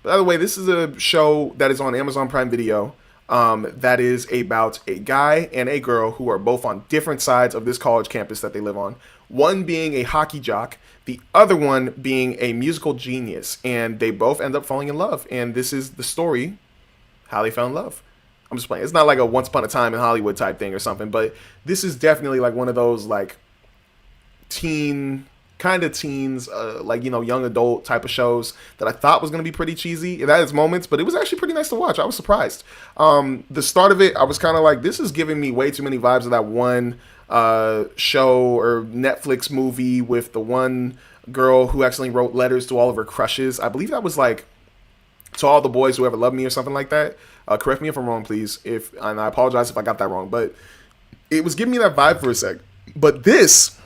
By the way, this is a show that is on Amazon Prime Video. That is about a guy and a girl who are both on different sides of this college campus that they live on. One being a hockey jock, the other one being a musical genius, and they both end up falling in love. And this is the story how they fell in love. I'm just playing. It's not like a Once Upon a Time in Hollywood type thing or something, but this is definitely like one of those like teen kind of teens, like young adult type of shows that I thought was going to be pretty cheesy. It had its moments, but it was actually pretty nice to watch. I was surprised. The start of it, I was kind of like, this is giving me way too many vibes of that one show or Netflix movie with the one girl who accidentally wrote letters to all of her crushes. I believe that was like To All the Boys Who Ever Loved Me or something like that. Correct me if I'm wrong, please. And I apologize if I got that wrong, but it was giving me that vibe for a sec. But this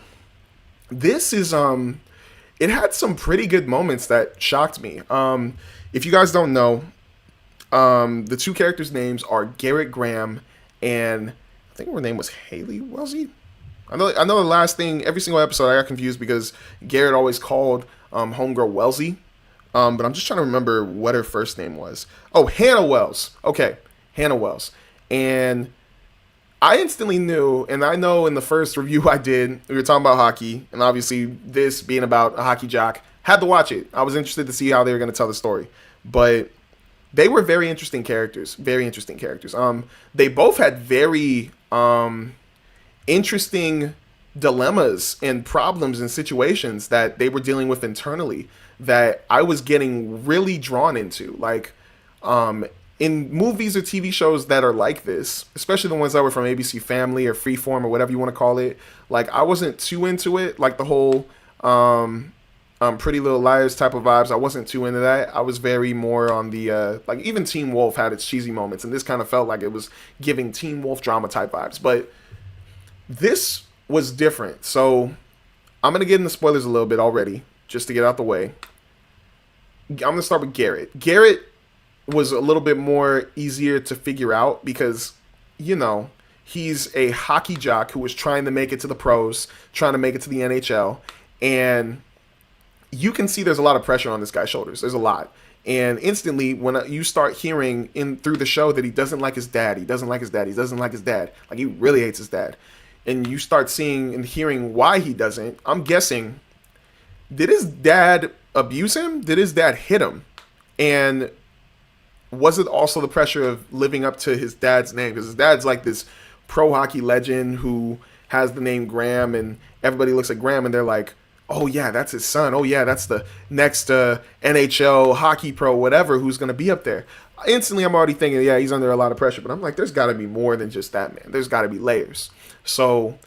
is it had some pretty good moments that shocked me. If you guys don't know, the two characters' names are Garrett Graham and I think her name was Haley Wellesley. I know the last thing, every single episode I got confused because Garrett always called homegirl Wellesley. But I'm just trying to remember what her first name was. Oh, Hannah Wells. Okay, Hannah Wells. And I instantly knew, and I know in the first review I did, we were talking about hockey, and obviously this being about a hockey jock, had to watch it. I was interested to see how they were going to tell the story. But they were very interesting characters. Very interesting characters. They both had very interesting dilemmas and problems and situations that they were dealing with internally that I was getting really drawn into. Like, in movies or TV shows that are like this, especially the ones that were from ABC Family or Freeform or whatever you want to call it, like I wasn't too into it. Like the whole Pretty Little Liars type of vibes, I wasn't too into that. I was very more on the like even Teen Wolf had its cheesy moments, and this kind of felt like it was giving Teen Wolf drama type vibes. But this was different. So I'm gonna get into spoilers a little bit already, just to get out the way. I'm gonna start with Garrett. Garrett was a little bit more easier to figure out because, he's a hockey jock who was trying to make it to the pros, trying to make it to the NHL, and you can see there's a lot of pressure on this guy's shoulders. There's a lot. And instantly, when you start hearing in through the show that he doesn't like his dad, he doesn't like his dad, he doesn't like his dad, like he really hates his dad, and you start seeing and hearing why he doesn't, I'm guessing, did his dad abuse him? Did his dad hit him? And was it also the pressure of living up to his dad's name? Because his dad's like this pro hockey legend who has the name Graham, and everybody looks at Graham and they're like, oh yeah, that's his son. Oh yeah, that's the next NHL hockey pro, whatever, who's going to be up there. Instantly, I'm already thinking, yeah, he's under a lot of pressure. But I'm like, there's got to be more than just that, man. There's got to be layers. So,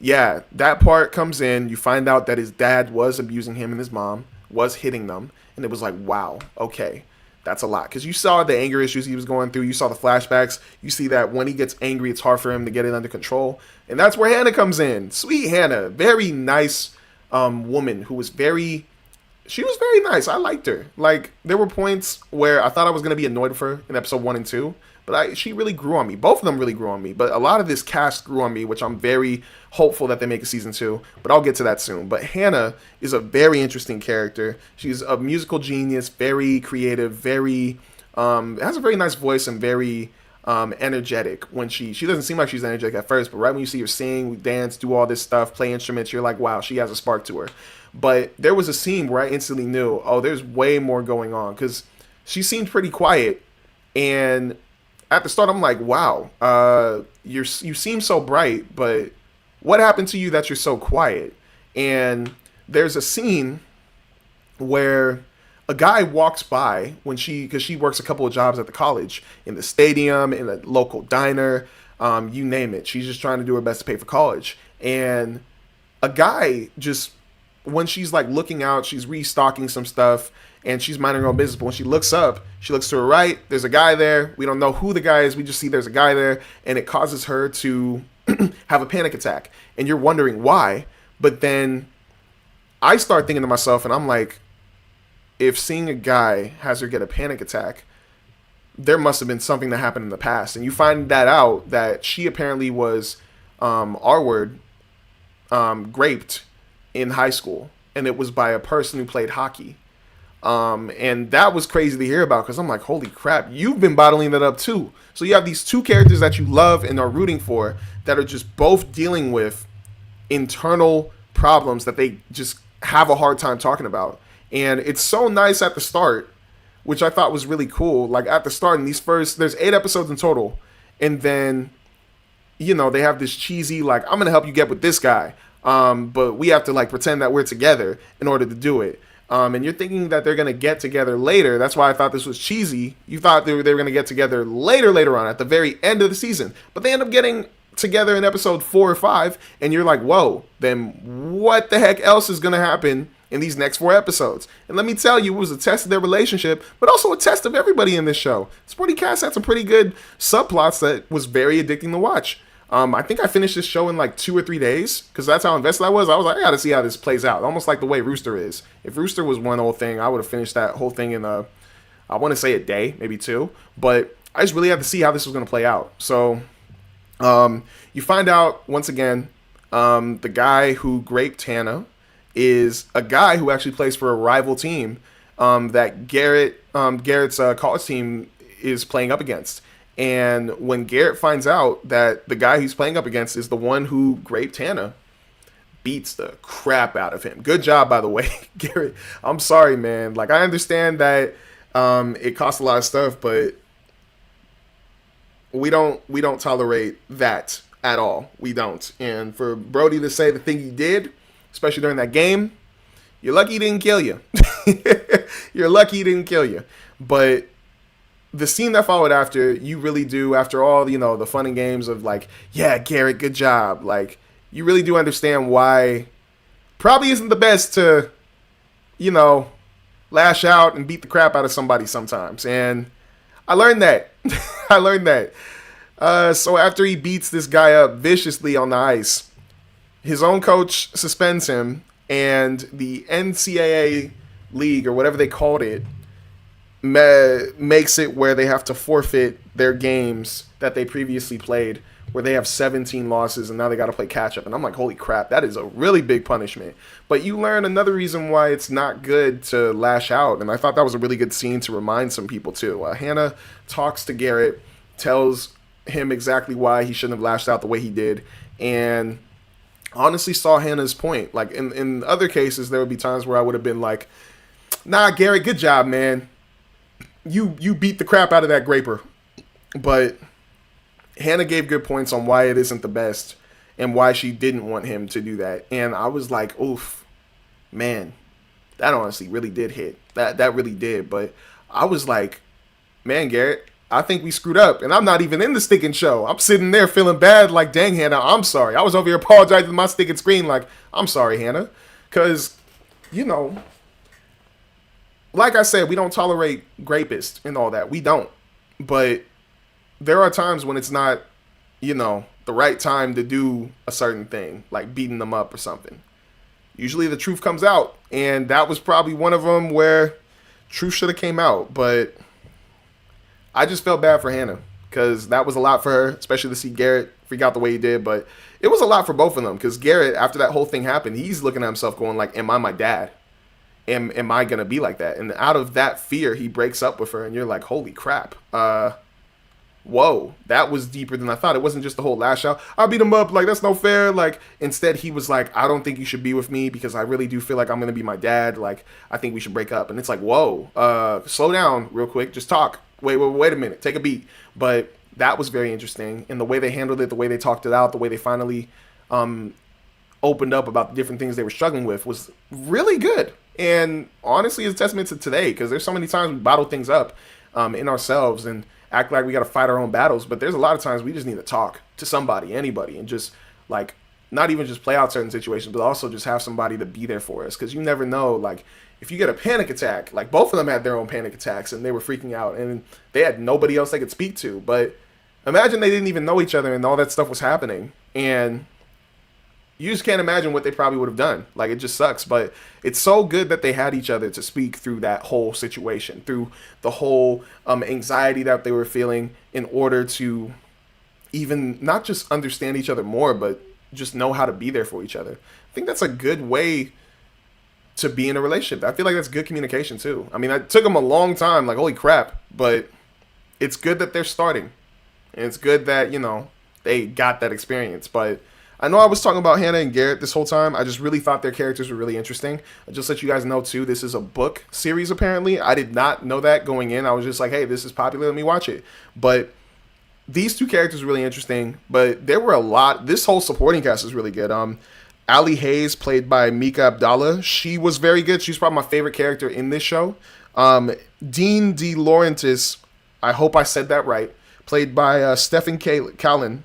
yeah, that part comes in. You find out that his dad was abusing him and his mom, was hitting them. And it was like, wow, okay, that's a lot. Because you saw the anger issues he was going through. You saw the flashbacks. You see that when he gets angry, it's hard for him to get it under control. And that's where Hannah comes in. Sweet Hannah. Very nice woman who was she was very nice. I liked her. Like, there were points where I thought I was going to be annoyed with her in episode 1 and 2, but she really grew on me. Both of them really grew on me, but a lot of this cast grew on me, which I'm very hopeful that they make a season 2, but I'll get to that soon. But Hannah is a very interesting character. She's a musical genius, very creative, very has a very nice voice and very energetic. When she doesn't seem like she's energetic at first, but right when you see her sing, dance, do all this stuff, play instruments, you're like, wow, she has a spark to her. But there was a scene where I instantly knew, oh, there's way more going on, because she seemed pretty quiet, and at the start I'm like, wow, you seem so bright, but what happened to you that you're so quiet? And there's a scene where a guy walks by because she works a couple of jobs at the college, in the stadium, in a local diner, you name it. She's just trying to do her best to pay for college. And a guy just, when she's like looking out, she's restocking some stuff and she's minding her own business. But when she looks up, she looks to her right, there's a guy there. We don't know who the guy is. We just see there's a guy there, and it causes her to have a panic attack. And you're wondering why. But then I start thinking to myself, and I'm like, if seeing a guy has her get a panic attack, there must have been something that happened in the past. And you find that out that she apparently was R-word raped in high school, and it was by a person who played hockey. And that was crazy to hear about because I'm like, holy crap, you've been bottling that up too. So you have these two characters that you love and are rooting for that are just both dealing with internal problems that they just have a hard time talking about. And it's so nice at the start, which I thought was really cool. Like at the start, in these first, there's 8 episodes in total. And then, they have this cheesy, like, I'm going to help you get with this guy. But we have to like pretend that we're together in order to do it. And you're thinking that they're going to get together later. That's why I thought this was cheesy. You thought they were going to get together later on at the very end of the season. But they end up getting together in episode 4 or 5. And you're like, whoa, then what the heck else is going to happen in these next 4 episodes? And let me tell you, it was a test of their relationship, but also a test of everybody in this show. Sporty Cast had some pretty good subplots that was very addicting to watch. I think I finished this show in like 2 or 3 days because that's how invested I was. I was like, I gotta see how this plays out. Almost like the way Rooster is. If Rooster was one whole thing, I would have finished that whole thing in I want to say a day, maybe 2. But I just really had to see how this was gonna play out. So, you find out once again, the guy who raped Hannah is a guy who actually plays for a rival team that Garrett's college team is playing up against. And when Garrett finds out that the guy he's playing up against is the one who raped Hannah, beats the crap out of him. Good job, by the way, Garrett. I'm sorry, man. Like, I understand that it costs a lot of stuff, but we don't tolerate that at all. We don't. And for Brody to say the thing he did, especially during that game, you're lucky he didn't kill you. You're lucky he didn't kill you. But the scene that followed after, you really do, after all, the fun and games of like, yeah, Garrett, good job. Like, you really do understand why probably isn't the best to, lash out and beat the crap out of somebody sometimes. And I learned that. I learned that. So after he beats this guy up viciously on the ice, his own coach suspends him, and the NCAA league, or whatever they called it, makes it where they have to forfeit their games that they previously played, where they have 17 losses and now they got to play catch up. And I'm like, holy crap, that is a really big punishment. But you learn another reason why it's not good to lash out. And I thought that was a really good scene to remind some people too. Hannah talks to Garrett, tells him exactly why he shouldn't have lashed out the way he did, and honestly saw Hannah's point. Like in other cases, there would be times where I would have been like, nah, Garrett, good job, man. You beat the crap out of that graper. But Hannah gave good points on why it isn't the best and why she didn't want him to do that. And I was like, oof, man, that honestly really did hit. That really did. But I was like, man, Garrett, I think we screwed up. And I'm not even in the sticking show. I'm sitting there feeling bad like, dang, Hannah, I'm sorry. I was over here apologizing to my sticking screen like, I'm sorry, Hannah. Because, like I said, we don't tolerate grapists and all that. We don't. But there are times when it's not, the right time to do a certain thing, like beating them up or something. Usually the truth comes out. And that was probably one of them where truth should have came out. But I just felt bad for Hannah because that was a lot for her, especially to see Garrett freak out the way he did. But it was a lot for both of them because Garrett, after that whole thing happened, he's looking at himself going like, am I my dad? Am I going to be like that? And out of that fear, he breaks up with her, and you're like, holy crap. Whoa, that was deeper than I thought. It wasn't just the whole lash out. I beat him up, like, that's no fair. Like, instead, he was like, I don't think you should be with me because I really do feel like I'm going to be my dad. Like, I think we should break up. And it's like, whoa, slow down real quick. Just talk. Wait a minute. Take a beat. But that was very interesting. And the way they handled it, the way they talked it out, the way they finally opened up about the different things they were struggling with was really good. And honestly, it's a testament to today because there's so many times we bottle things up in ourselves and act like we got to fight our own battles. But there's a lot of times we just need to talk to somebody, anybody, and just like not even just play out certain situations, but also just have somebody to be there for us. Because you never know, like if you get a panic attack, like both of them had their own panic attacks and they were freaking out and they had nobody else they could speak to. But imagine they didn't even know each other and all that stuff was happening. And you just can't imagine what they probably would have done. Like, it just sucks. But it's so good that they had each other to speak through that whole situation, through the whole anxiety that they were feeling in order to even not just understand each other more, but just know how to be there for each other. I think that's a good way to be in a relationship. I feel like that's good communication too. I mean, it took them a long time, like holy crap, but it's good that they're starting. And it's good that, they got that experience. But I know I was talking about Hannah and Garrett this whole time. I just really thought their characters were really interesting. I'll just let you guys know too, this is a book series apparently. I did not know that going in. I was just like, hey, this is popular, let me watch it. But these two characters are really interesting. But there were a lot. This whole supporting cast is really good. Ali Hayes, played by Mika Abdallah, she was very good. She's probably my favorite character in this show. Dean De Laurentiis, I hope I said that right, played by Stephen Kalin,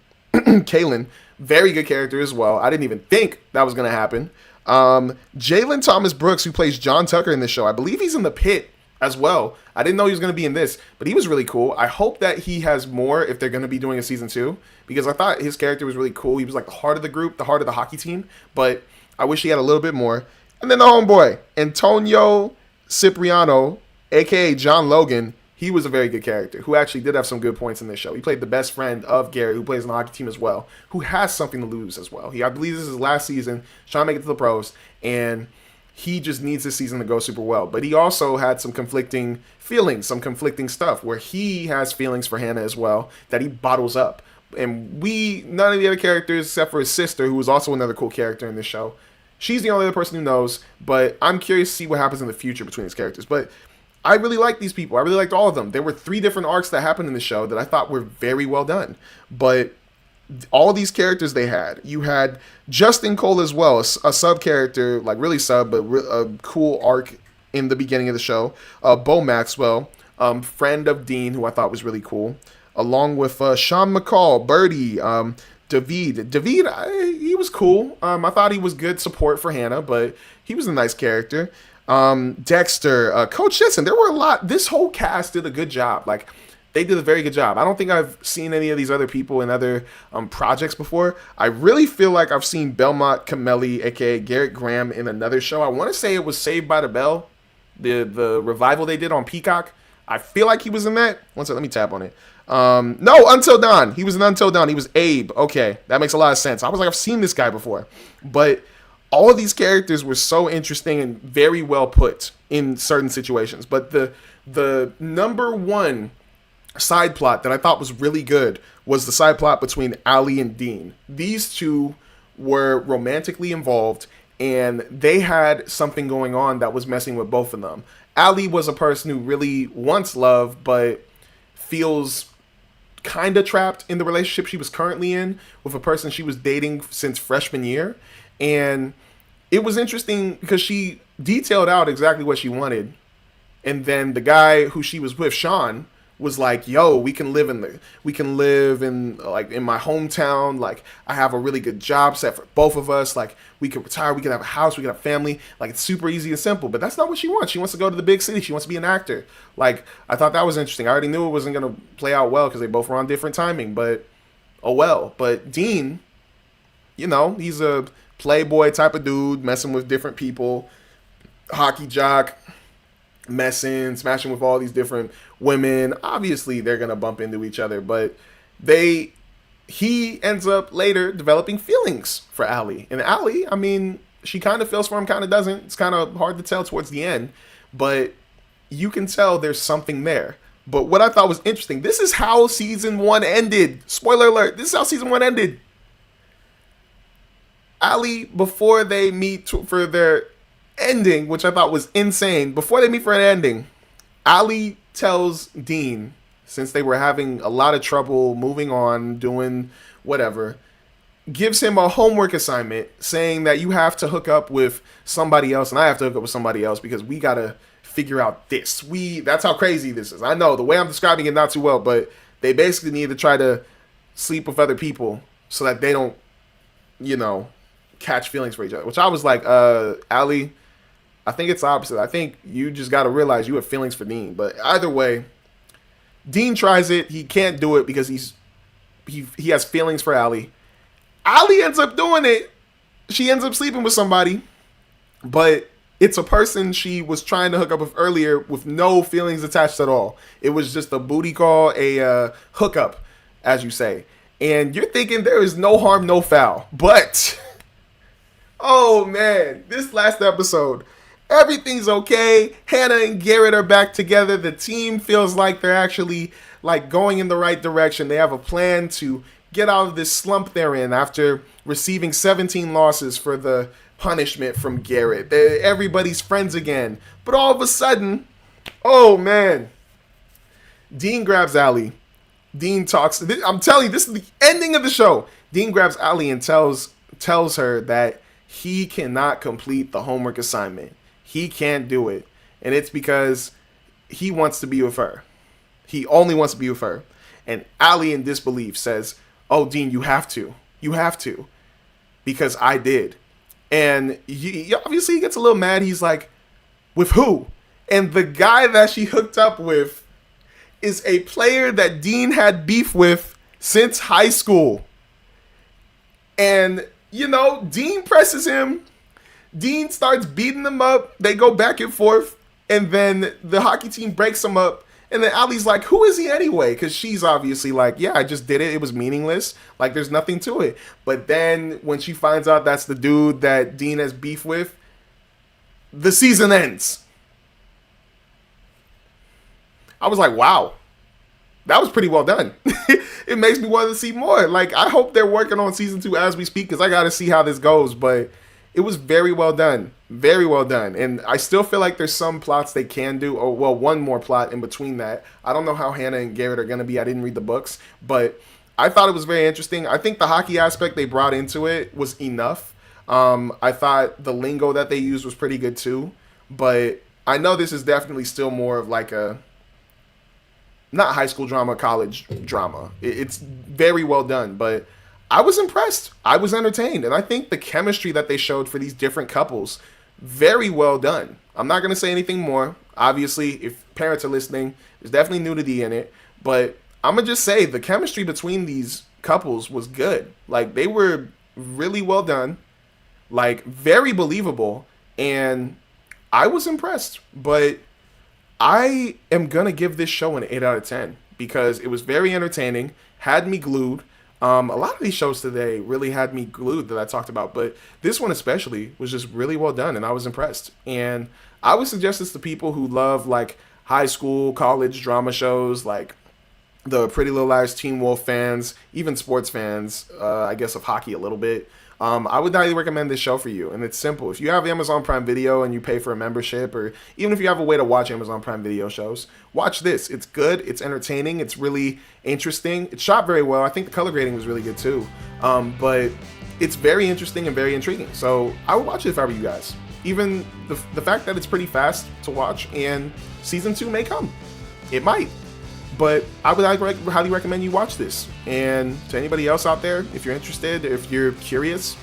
very good character as well. I didn't even think that was going to happen. Jalen Thomas Brooks, who plays John Tucker in this show, I believe he's in The Pit as well. I didn't know he was going to be in this, but he was really cool. I hope that he has more if they're going to be doing a season 2, because I thought his character was really cool. He was like the heart of the group, the heart of the hockey team, but I wish he had a little bit more. And then the homeboy, Antonio Cipriano, aka John Logan, he was a very good character who actually did have some good points in this show. He played the best friend of Garrett, who plays on the hockey team as well, who has something to lose as well. I believe this is his last season, trying to make it to the pros, and he just needs this season to go super well. But he also had some conflicting feelings, some conflicting stuff, where he has feelings for Hannah as well that he bottles up. And none of the other characters, except for his sister, who was also another cool character in this show, she's the only other person who knows. But I'm curious to see what happens in the future between these characters. But I really like these people. I really liked all of them. There were 3 different arcs that happened in the show that I thought were very well done. But all these characters they had. You had Justin Cole as well, a sub character, like really sub, but a cool arc in the beginning of the show. Bo Maxwell, friend of Dean, who I thought was really cool, along with Sean McCall, Birdie, David. He was cool. I thought he was good support for Hannah, but he was a nice character. Dexter, Coach Jetson. There were a lot. This whole cast did a good job. Like, they did a very good job. I don't think I've seen any of these other people in other projects before. I really feel like I've seen Belmont Cameli, aka Garrett Graham, in another show. I want to say it was Saved by the Bell, the revival they did on Peacock. I feel like he was in that. One second, let me tap on it. No, Until Dawn. He was in Until Dawn. He was Abe. Okay, that makes a lot of sense. I was like, I've seen this guy before. But all of these characters were so interesting and very well put in certain situations. But the number one side plot that I thought was really good was the side plot between Ali and Dean. These two were romantically involved, and they had something going on that was messing with both of them. Ali was a person who really wants love, but feels kind of trapped in the relationship she was currently in with a person she was dating since freshman year. And it was interesting because she detailed out exactly what she wanted. And then the guy who she was with, Sean, was like, yo, we can live in like in my hometown. Like, I have a really good job set for both of us. Like, we could retire, we could have a house, we could have a family. Like, it's super easy and simple. But that's not what she wants. She wants to go to the big city. She wants to be an actor. Like, I thought that was interesting. I already knew it wasn't going to play out well because they both were on different timing. But, oh well. But Dean, he's a playboy type of dude, messing with different people, hockey jock, smashing with all these different women. Obviously, they're gonna bump into each other, but he ends up later developing feelings for Ali. And Ali, I mean, she kind of feels for him, kind of doesn't. It's kind of hard to tell towards the end, but you can tell there's something there. But what I thought was interesting, this is how season 1 ended. Spoiler alert, this is how season 1 ended. Ali, before they meet for their ending, which I thought was insane, before they meet for an ending, Ali tells Dean, since they were having a lot of trouble moving on, doing whatever, gives him a homework assignment saying that you have to hook up with somebody else and I have to hook up with somebody else because we got to figure out this. That's how crazy this is. I know the way I'm describing it not too well, but they basically need to try to sleep with other people so that they don't, catch feelings for each other. Which I was like, Ali, I think it's the opposite. I think you just got to realize you have feelings for Dean. But either way, Dean tries it. He can't do it because he has feelings for Ali. Ali ends up doing it. She ends up sleeping with somebody, but it's a person she was trying to hook up with earlier with no feelings attached at all. It was just a booty call, a hookup, as you say. And you're thinking there is no harm, no foul. But, oh man, this last episode, Everything's okay. Hannah and Garrett are back together. The team feels like they're actually like going in the right direction. They have a plan to get out of this slump they're in after receiving 17 losses for the punishment from Garrett. Everybody's friends again. But all of a sudden, oh man, Dean grabs Allie. Dean talks. I'm telling you, this is the ending of the show. Dean grabs Allie and tells her that he cannot complete the homework assignment. He can't do it. And it's because he wants to be with her. He only wants to be with her. And Allie, in disbelief, says, "Oh, Dean, you have to. You have to. Because I did." And he obviously gets a little mad. He's like, "With who?" And the guy that she hooked up with is a player that Dean had beef with since high school. And, Dean presses him. Dean starts beating him up. They go back and forth. And then the hockey team breaks him up. And then Allie's like, "Who is he anyway?" Because she's obviously like, "Yeah, I just did it. It was meaningless. Like, there's nothing to it." But then when she finds out that's the dude that Dean has beef with, the season ends. I was like, wow, that was pretty well done. It makes me want to see more. Like, I hope they're working on season 2 as we speak, because I got to see how this goes. But it was very well done. Very well done. And I still feel like there's some plots they can do. Or, well, one more plot in between that. I don't know how Hannah and Garrett are going to be. I didn't read the books. But I thought it was very interesting. I think the hockey aspect they brought into it was enough. I thought the lingo that they used was pretty good too. But I know this is definitely still more of like a, not high school drama, college drama. It's very well done, but I was impressed. I was entertained. And I think the chemistry that they showed for these different couples, very well done. I'm not going to say anything more. Obviously, if parents are listening, there's definitely nudity in it. But I'm going to just say the chemistry between these couples was good. Like, they were really well done. Like, very believable. And I was impressed. But I am going to give this show an 8 out of 10 because it was very entertaining, had me glued. A lot of these shows today really had me glued that I talked about, but this one especially was just really well done, and I was impressed. And I would suggest this to people who love like high school, college drama shows, like the Pretty Little Liars, Teen Wolf fans, even sports fans, I guess of hockey a little bit. I would highly recommend this show for you, and it's simple. If you have Amazon Prime Video and you pay for a membership, or even if you have a way to watch Amazon Prime Video shows, watch this. It's good. It's entertaining. It's really interesting. It's shot very well. I think the color grading was really good too. But it's very interesting and very intriguing. So I would watch it if I were you guys. Even the fact that it's pretty fast to watch, and season 2 may come. It might. But I would highly recommend you watch this. And to anybody else out there, if you're interested, if you're curious,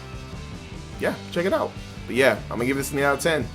yeah, check it out. But yeah, I'm going to give this an 8 out of 10.